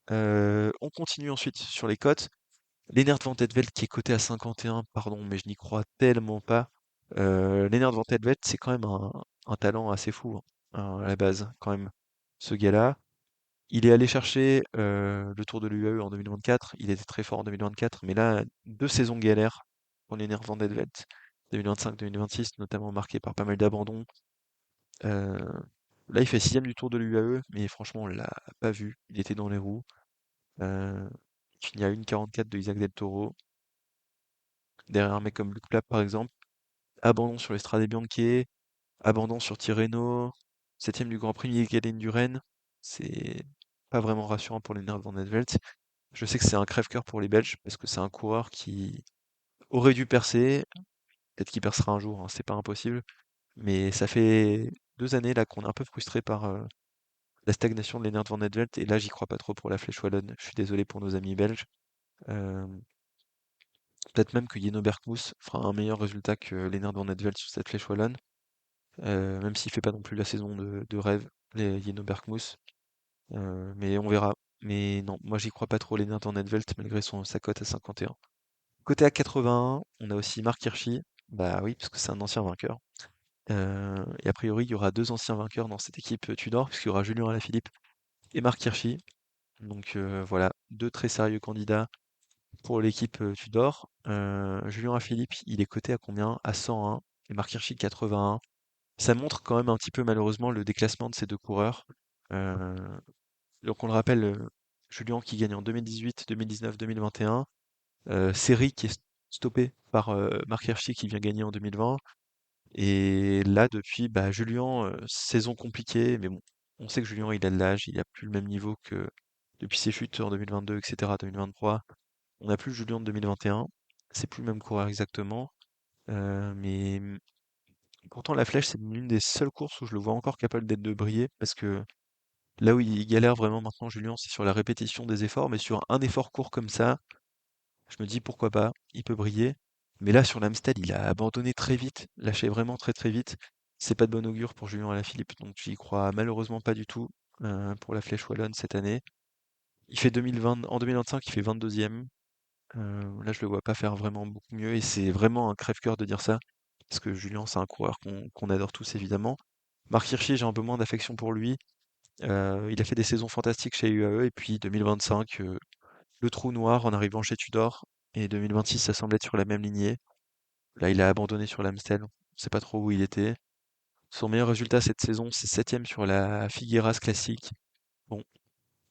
On continue ensuite sur les cotes. Lennart Van Etvelt qui est coté à 51, pardon, mais je n'y crois tellement pas. Lennart Van Etvelt, c'est quand même un talent assez fou hein, à la base, quand même, ce gars-là. Il est allé chercher le Tour de l'UAE en 2024. Il était très fort en 2024, mais là, deux saisons galères pour Lennart Van Etvelt. 2025-2026, notamment marqué par pas mal d'abandons. Euh, Là, il fait sixième du Tour de l'UAE, mais franchement, on l'a pas vu. Il était dans les roues. Euh, il finit à 1,44 de Isaac Del Toro. Derrière un mec comme Luc Plapp, par exemple. Abandon sur l'Estrade Bianche. Abandon sur Tirreno. Septième du Grand Prix Miguel Indurain. C'est pas vraiment rassurant pour les nerfs Van Velt. Je sais que c'est un crève-cœur pour les Belges, parce que c'est un coureur qui aurait dû percer. Peut-être qu'il percera un jour, hein, c'est pas impossible. Mais ça fait 2 années là qu'on est un peu frustré par la stagnation de Lennart Van Etvelt, et là j'y crois pas trop pour la Flèche Wallonne. Je suis désolé pour nos amis belges. Euh, Peut-être même que Yeno Berkmoes fera un meilleur résultat que Lennart Van Etvelt sur cette flèche wallonne, même s'il fait pas non plus la saison de rêve, Yeno Berkmoes. Mais on verra. Mais non, moi j'y crois pas trop Lennart Van Etvelt malgré sa cote à 51. Côté à 81, on a aussi Mark Hirschi. Bah oui, parce que c'est un ancien vainqueur. Et a priori, il y aura deux anciens vainqueurs dans cette équipe Tudor, puisqu'il y aura Julien Alaphilippe et Mark Hirschi. Donc voilà, deux très sérieux candidats pour l'équipe Tudor. Julien Alaphilippe, il est coté à combien? À 101 et Mark Hirschi 81. Ça montre quand même un petit peu malheureusement le déclassement de ces deux coureurs. Euh, donc on le rappelle, Julien qui gagne en 2018, 2019, 2021. Série qui est stoppée par Mark Hirschi qui vient gagner en 2020. Et là, depuis, bah, Julien, saison compliquée, mais bon, on sait que Julien, il a de l'âge, il a plus le même niveau que depuis ses chutes en 2022, etc., 2023. On n'a plus le Julien de 2021. C'est plus le même coureur exactement. Mais pourtant, la Flèche, c'est l'une des seules courses où je le vois encore capable d'être de briller, parce que là où il galère vraiment maintenant, Julien, c'est sur la répétition des efforts, mais sur un effort court comme ça, je me dis pourquoi pas, il peut briller. Mais là, sur l'Amstel, il a abandonné très vite, lâché vraiment très très vite. C'est pas de bon augure pour Julien Alaphilippe, donc j'y crois malheureusement pas du tout pour la Flèche Wallonne cette année. Il fait 2020, en 2025, il fait 22e. Là, je le vois pas faire vraiment beaucoup mieux et c'est vraiment un crève-cœur de dire ça, parce que Julien, c'est un coureur qu'on adore tous évidemment. Marc Hirschi, j'ai un peu moins d'affection pour lui. Il a fait des saisons fantastiques chez UAE et puis 2025, le trou noir en arrivant chez Tudor. Et 2026, ça semble être sur la même lignée. Là, il a abandonné sur l'Amstel. On sait pas trop où il était. Son meilleur résultat cette saison, c'est septième sur la Figueras Classique. Bon,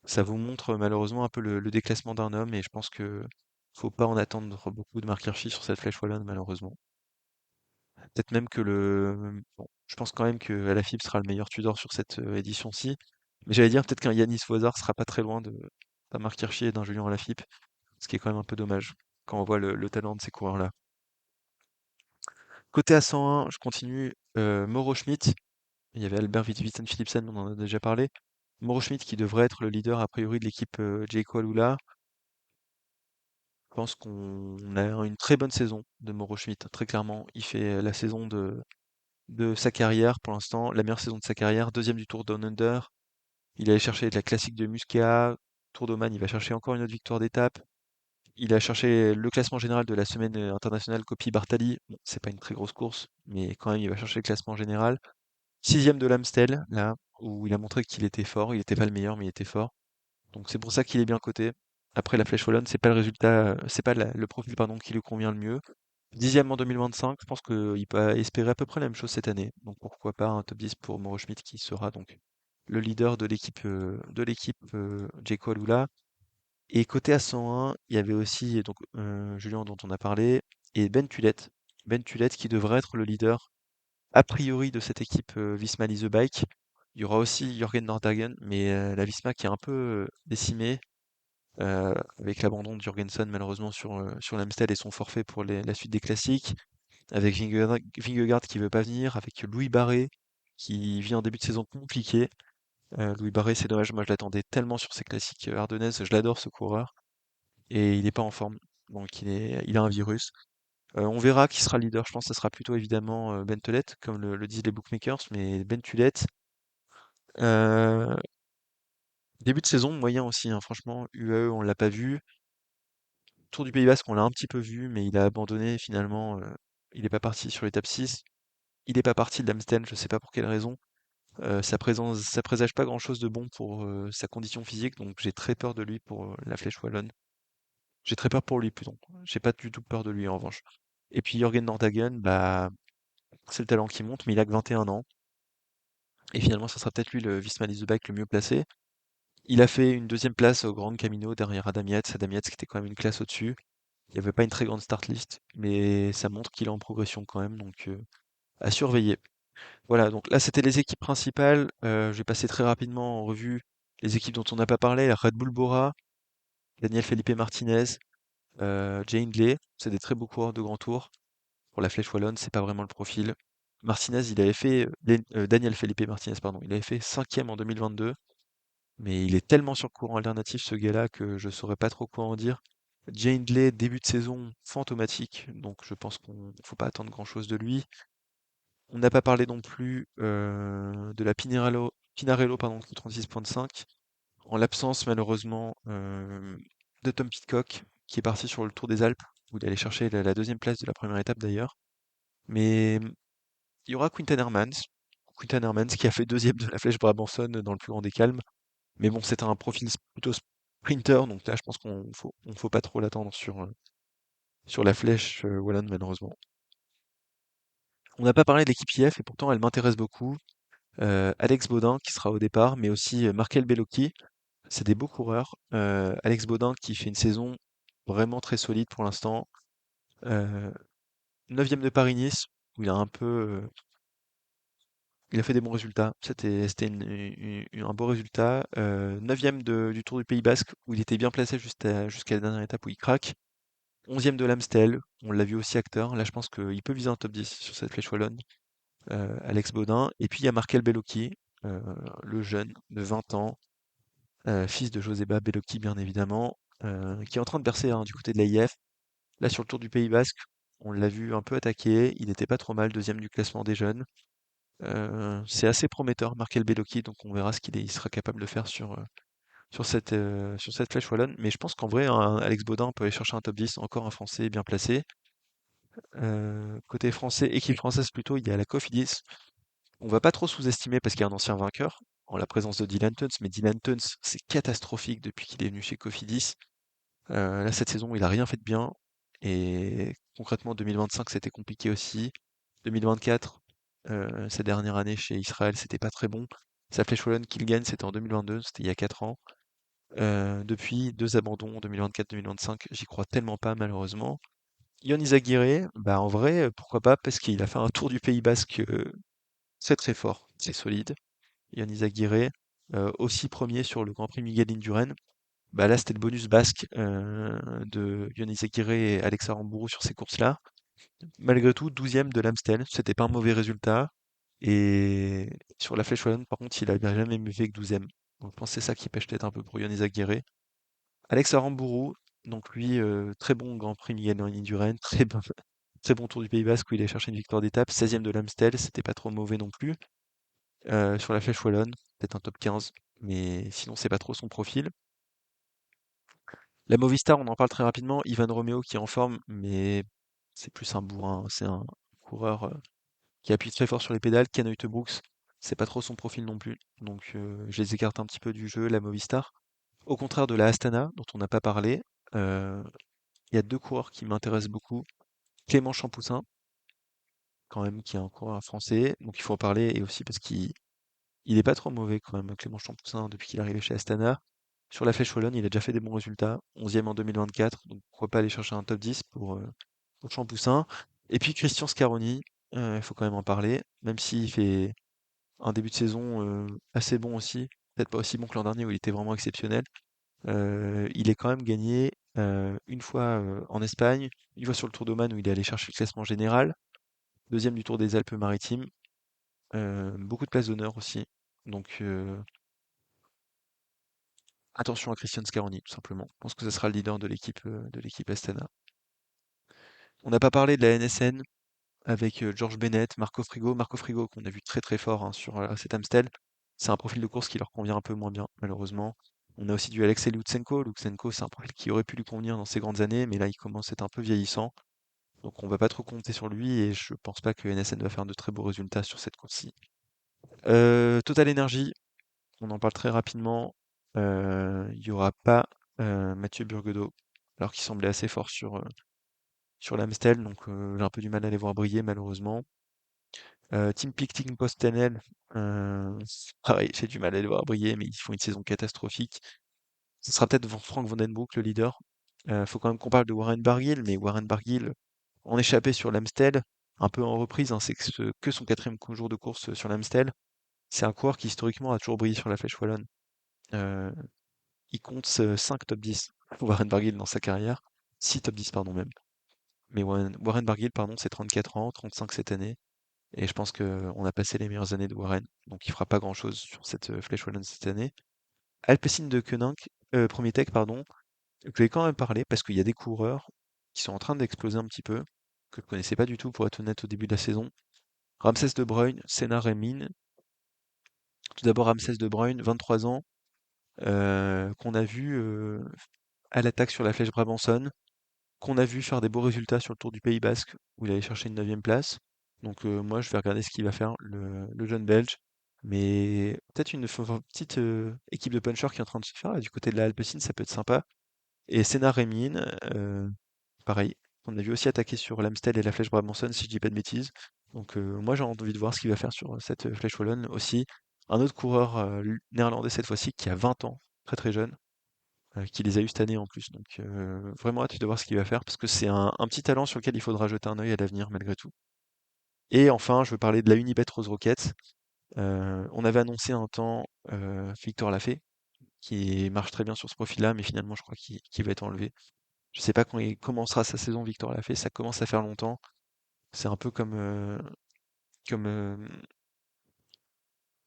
ça vous montre malheureusement un peu le déclassement d'un homme et je pense que faut pas en attendre beaucoup de Marc Hirschi sur cette flèche wallonne, malheureusement. Peut-être même que bon, je pense quand même que Alaphilippe sera le meilleur Tudor sur cette édition-ci. Mais j'allais dire peut-être qu'un Yanis Voisard sera pas très loin d'un Marc Hirschi et d'un Julien Alaphilippe. Ce qui est quand même un peu dommage quand on voit le talent de ces coureurs-là. Côté à 101, je continue. Mauro Schmidt, il y avait Albert Witsen-Philipsen, on en a déjà parlé. Mauro Schmidt qui devrait être le leader a priori de l'équipe Jayco Alula. Je pense qu'on a une très bonne saison de Mauro Schmidt, très clairement. Il fait la saison de sa carrière pour l'instant, la meilleure saison de sa carrière, deuxième du Tour Down Under. Il allait chercher de la classique de Muscat, Tour d'Oman, il va chercher encore une autre victoire d'étape. Il a cherché le classement général de la semaine internationale Coppi Bartali. Bon, c'est pas une très grosse course, mais quand même, il va chercher le classement général. Sixième de l'Amstel, là, où il a montré qu'il était fort. Il n'était pas le meilleur, mais il était fort. Donc c'est pour ça qu'il est bien coté. Après, la Flèche Wallonne, c'est pas le résultat, c'est pas le profil, pardon, qui lui convient le mieux. Dixième en 2025, je pense qu'il peut espérer à peu près la même chose cette année. Donc pourquoi pas un top 10 pour Mauro Schmidt qui sera donc le leader de l'équipe Jayco Alula. Et côté à 101, il y avait aussi donc Julien dont on a parlé et Ben Tulette. Ben Tulette qui devrait être le leader a priori de cette équipe Visma Lease the Bike. Il y aura aussi Jürgen Nordhagen, mais la Visma qui est un peu décimée avec l'abandon de Jürgensen malheureusement sur l'Amstel et son forfait pour la suite des classiques, avec Vingegaard qui veut pas venir, avec Louis Barré qui vit un début de saison compliqué. Louis Barré, c'est dommage, moi je l'attendais tellement sur ces classiques ardennaises, je l'adore ce coureur et il n'est pas en forme. Donc il a un virus. On verra qui sera le leader. Je pense que ce sera plutôt évidemment Ben Tulette, comme le disent les bookmakers, mais Ben Tulette. euh, Début de saison, moyen aussi, hein, franchement. UAE, on l'a pas vu. Tour du Pays Basque, on l'a un petit peu vu, mais il a abandonné finalement. Il n'est pas parti sur l'étape 6. Il n'est pas parti de l'Amstel, je sais pas pour quelle raison. Ça présage pas grand-chose de bon pour sa condition physique, donc j'ai très peur de lui pour la Flèche Wallonne. J'ai très peur pour lui, plutôt. J'ai pas du tout peur de lui en revanche. Et puis Jürgen Nordhagen, bah c'est le talent qui monte, mais il a que 21 ans. Et finalement, ça sera peut-être lui le Visma Leaseback le mieux placé. Il a fait une deuxième place au Grand Camino derrière Adam Yates. Adam Yates qui était quand même une classe au-dessus. Il n'y avait pas une très grande start list, mais ça montre qu'il est en progression quand même, donc à surveiller. Voilà, donc là c'était les équipes principales. Je vais passer très rapidement en revue les équipes dont on n'a pas parlé. La Red Bull Bora, Daniel Felipe Martinez, Jay Hindley, c'est des très beaux coureurs de grand tour. Pour la Flèche Wallonne, c'est pas vraiment le profil. Martinez, il avait fait, Daniel Felipe Martinez, pardon, il avait fait cinquième en 2022, mais il est tellement sur courant alternatif ce gars-là que je saurais pas trop quoi en dire. Jay Hindley, début de saison fantomatique, donc je pense qu'on faut pas attendre grand-chose de lui. On n'a pas parlé non plus de la Pinarello pardon, qui est 36,5. En l'absence, malheureusement, de Tom Pidcock, qui est parti sur le Tour des Alpes, où il allait chercher la deuxième place de la première étape d'ailleurs. Mais il y aura Quinten Hermans qui a fait deuxième de la Flèche Brabançonne dans le plus grand des calmes. Mais bon, c'est un profil plutôt sprinter, donc là, je pense qu'on faut pas trop l'attendre sur la Flèche wallonne, malheureusement. On n'a pas parlé de l'équipe IF, et pourtant elle m'intéresse beaucoup. Alex Baudin qui sera au départ, mais aussi Markel Bellocchi. C'est des beaux coureurs. Alex Baudin qui fait une saison vraiment très solide pour l'instant. Euh, 9e de Paris-Nice, où il a fait des bons résultats. C'était un beau résultat. 9e du Tour du Pays Basque, où il était bien placé jusqu'à la dernière étape où il craque. 11e de l'Amstel, on l'a vu aussi acteur. Là, je pense qu'il peut viser un top 10 sur cette flèche wallonne. Alex Baudin. Et puis il y a Markel Bellocchi, euh, le jeune de 20 ans, fils de Joseba Bellocchi bien évidemment, qui est en train de bercer hein, du côté de l'AIF. Là sur le Tour du Pays Basque, on l'a vu un peu attaquer, il n'était pas trop mal, deuxième du classement des jeunes. C'est assez prometteur, Markel Bellocchi, donc on verra il sera capable de faire sur cette flèche wallonne. Mais je pense qu'en vrai, Alex Baudin peut aller chercher un top 10, encore un Français bien placé. Côté français, équipe française plutôt, il y a la Cofidis. On va pas trop sous-estimer parce qu'il y a un ancien vainqueur, en la présence de Dylan Teuns, mais Dylan Teuns, c'est catastrophique depuis qu'il est venu chez Cofidis. Là, cette saison, il a rien fait de bien. Et concrètement, 2025, c'était compliqué aussi. 2024, sa dernière année chez Israël, c'était pas très bon. Sa flèche wallonne qu'il gagne, c'était en 2022, c'était il y a 4 ans. Depuis, deux abandons, 2024-2025, j'y crois tellement pas, malheureusement. Ion Izagirre, bah en vrai, pourquoi pas, parce qu'il a fait un tour du Pays Basque très très fort, c'est solide. Ion Izagirre, aussi premier sur le Grand Prix Miguel Indurain. Bah là, c'était le bonus basque de Ionis Aguirre et Alexa Rambourou sur ces courses-là. Malgré tout, 12e de l'Amstel, c'était pas un mauvais résultat. Et sur la Flèche Wallonne, par contre, il a bien jamais mieux fait que 12e. Donc je pense que c'est ça qui pêche peut-être un peu pour Ionis Aguirre. Alexa Rambourou, donc lui, très bon Grand Prix Miguel Indurain, très bon Tour du Pays Basque où il a cherché une victoire d'étape. 16e de l'Amstel, c'était pas trop mauvais non plus. Sur la Flèche Wallonne, peut-être un top 15, mais sinon c'est pas trop son profil. La Movistar, on en parle très rapidement. Ivan Romeo qui est en forme, mais c'est plus un bourrin. C'est un coureur qui appuie très fort sur les pédales. Ken Brooks, c'est pas trop son profil non plus. Donc je les écarte un petit peu du jeu, la Movistar. Au contraire de la Astana, dont on n'a pas parlé, euh, il y a deux coureurs qui m'intéressent beaucoup. Clément Champoussin, quand même, qui est un coureur français, donc il faut en parler, et aussi parce qu'il est pas trop mauvais quand même, Clément Champoussin, depuis qu'il est arrivé chez Astana. Sur la Flèche Wallonne, il a déjà fait des bons résultats. 11e en 2024, donc pourquoi pas aller chercher un top 10 pour Champoussin. Et puis Christian Scaroni, il faut quand même en parler, même s'il fait un début de saison assez bon aussi, peut-être pas aussi bon que l'an dernier où il était vraiment exceptionnel. Il est quand même gagné une fois en Espagne, une fois sur le Tour d'Oman où il est allé chercher le classement général, deuxième du Tour des Alpes-Maritimes, beaucoup de places d'honneur aussi. Donc attention à Christian Scaroni, tout simplement. Je pense que ce sera le leader de l'équipe Astana. On n'a pas parlé de la NSN avec George Bennett, Marco Frigo. Marco Frigo qu'on a vu très très fort hein, sur cet Amstel. C'est un profil de course qui leur convient un peu moins bien, malheureusement. On a aussi du Alexei Lutsenko. Lutsenko, c'est un profil qui aurait pu lui convenir dans ses grandes années, mais là, il commence à être un peu vieillissant. Donc, on va pas trop compter sur lui et je pense pas que NSN va faire de très beaux résultats sur cette course-ci. Total Energy, on en parle très rapidement. Il y aura pas Mathieu Burgodeau, alors qu'il semblait assez fort sur l'Amstel, donc j'ai un peu du mal à les voir briller malheureusement. Team Picting Post-NL, pareil, j'ai du mal à les voir briller, mais ils font une saison catastrophique. Ce sera peut-être Frank Vandenbroek le leader. Faut quand même qu'on parle de Warren Barguil, mais Warren Barguil, en échappé sur l'Amstel, un peu en reprise, hein, c'est que son quatrième jour de course sur l'Amstel. C'est un coureur qui historiquement a toujours brillé sur la Flèche Wallonne. Euh, il compte 5 top 10, Warren Barguil dans sa carrière. 6 top 10, pardon même. Mais Warren Barguil, pardon, c'est 34 ans, 35 cette année. Et je pense qu'on a passé les meilleures années de Warren. Donc il fera pas grand-chose sur cette Flèche Wallonne cette année. Alpecin de Koninck, Premier Tech, pardon. Je voulais quand même parler parce qu'il y a des coureurs qui sont en train d'exploser un petit peu, que je connaissais pas du tout pour être honnête au début de la saison. Ramsès De Bruyne, Senna Remin. Tout d'abord Ramsès De Bruyne, 23 ans, qu'on a vu à l'attaque sur la Flèche Brabançonne, qu'on a vu faire des beaux résultats sur le Tour du Pays Basque, où il allait chercher une 9e place. Donc moi, je vais regarder ce qu'il va faire, le jeune Belge. Mais peut-être une petite équipe de punchers qui est en train de se faire là, du côté de la Alpecin, ça peut être sympa. Et Senna Remin, pareil, on a vu aussi attaquer sur l'Amstel et la Flèche Brabançonne, si je dis pas de bêtises. Donc moi, j'ai envie de voir ce qu'il va faire sur cette Flèche Wallonne aussi. Un autre coureur néerlandais cette fois-ci qui a 20 ans, très très jeune, qui les a eu cette année en plus. Donc vraiment hâte de voir ce qu'il va faire parce que c'est un petit talent sur lequel il faudra jeter un œil à l'avenir malgré tout. Et enfin, je veux parler de la Unibet Rose Rocket. On avait annoncé un temps Victor Lafay, qui marche très bien sur ce profil-là, mais finalement, je crois qu'il va être enlevé. Je sais pas quand il commencera sa saison, Victor Lafay, ça commence à faire longtemps. C'est un peu comme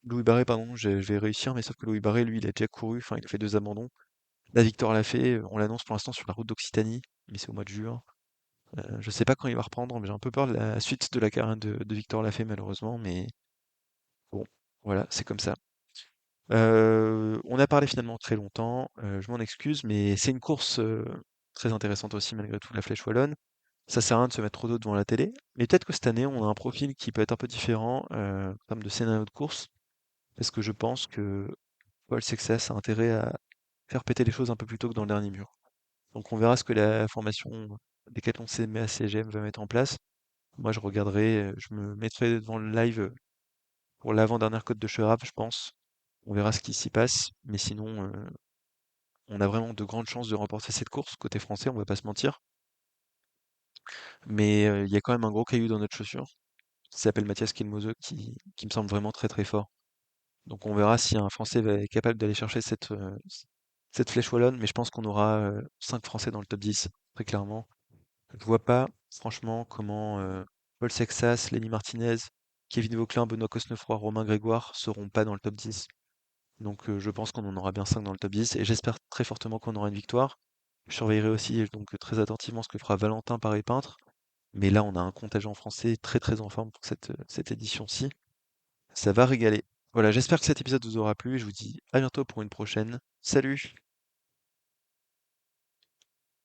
Louis Barré, pardon, je vais réussir, mais sauf que Louis Barré, lui, il a déjà couru, enfin, il a fait 2 abandons. Là, Victor Lafay, on l'annonce pour l'instant sur la route d'Occitanie, mais c'est au mois de juin. Je sais pas quand il va reprendre, mais j'ai un peu peur de la suite de la carrière de Victor Lafay, malheureusement, mais bon, voilà, c'est comme ça. On a parlé finalement très longtemps, je m'en excuse, mais c'est une course, très intéressante aussi malgré tout, la Flèche Wallonne. Ça sert à rien de se mettre trop tôt devant la télé, mais peut-être que cette année, on a un profil qui peut être un peu différent, en termes de scénario de course, parce que je pense que Paul Sexas a intérêt à faire péter les choses un peu plus tôt que dans le dernier mur. Donc on verra ce que la formation Decathlon CMA CGM va mettre en place. Moi, je regarderai, je me mettrai devant le live pour l'avant-dernière côte de Chevrap, je pense. On verra ce qui s'y passe, mais sinon, on a vraiment de grandes chances de remporter cette course côté français, on va pas se mentir. Mais il y a quand même un gros caillou dans notre chaussure qui s'appelle Mathias Kilmose qui me semble vraiment très très fort. Donc on verra si un Français est capable d'aller chercher cette flèche wallonne, mais je pense qu'on aura 5 Français dans le top 10, très clairement. Je vois pas, franchement, comment Paul Sexas, Lenny Martinez, Kevin Vauquelin, Benoît Cosnefroy, Romain Grégoire seront pas dans le top 10. Donc je pense qu'on en aura bien 5 dans le top 10 et j'espère très fortement qu'on aura une victoire. Je surveillerai aussi donc très attentivement ce que fera Valentin Paris-Peintre. Mais là, on a un contingent français très très en forme pour cette édition-ci. Ça va régaler. Voilà, j'espère que cet épisode vous aura plu et je vous dis à bientôt pour une prochaine. Salut!